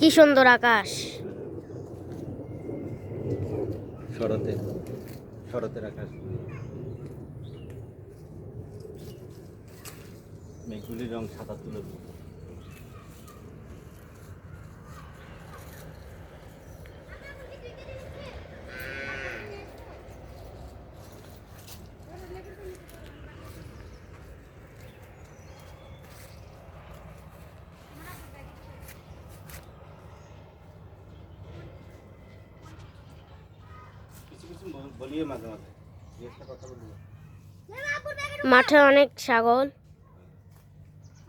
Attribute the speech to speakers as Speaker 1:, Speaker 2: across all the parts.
Speaker 1: কি সুন্দর আকাশ।
Speaker 2: শরতের আকাশ, মেঘগুলির রং সাদা তুলে। বলিয়ে মাঝে মাঝে একটা কথা বলবো।
Speaker 1: মাঠে অনেক ছাগল।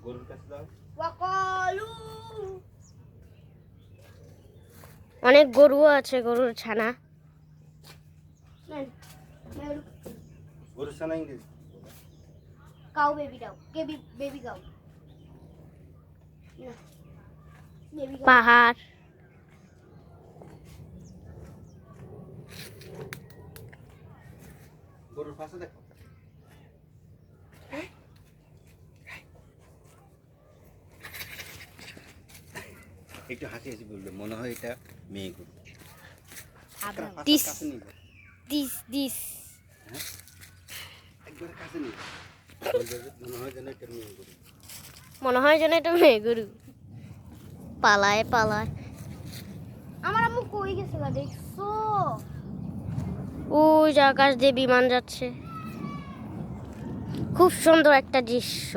Speaker 2: গরুর কাছে যাও।
Speaker 1: অনেক গরুও আছে, গরুর ছানা।
Speaker 2: গরুর ছানা ইংরেজি
Speaker 1: cow baby cow, baby cow. পাহাড়,
Speaker 2: গরুর পাশে দেখো। একটু হাসি হাসি বললো, মনে হয় এটা মেয়ে গরু।
Speaker 1: This this this.
Speaker 2: একবারে কাছে নিয়ে মনে হয় যেন এটা মেয়ে গরু।
Speaker 1: মনে হয় যেন এটা মেয়ে গরু। পালায় পালায়। আমার আম্মু কই গেছিল দেখছো? ওই যে আকাশ দিয়ে বিমান যাচ্ছে। খুব সুন্দর একটা দৃশ্য।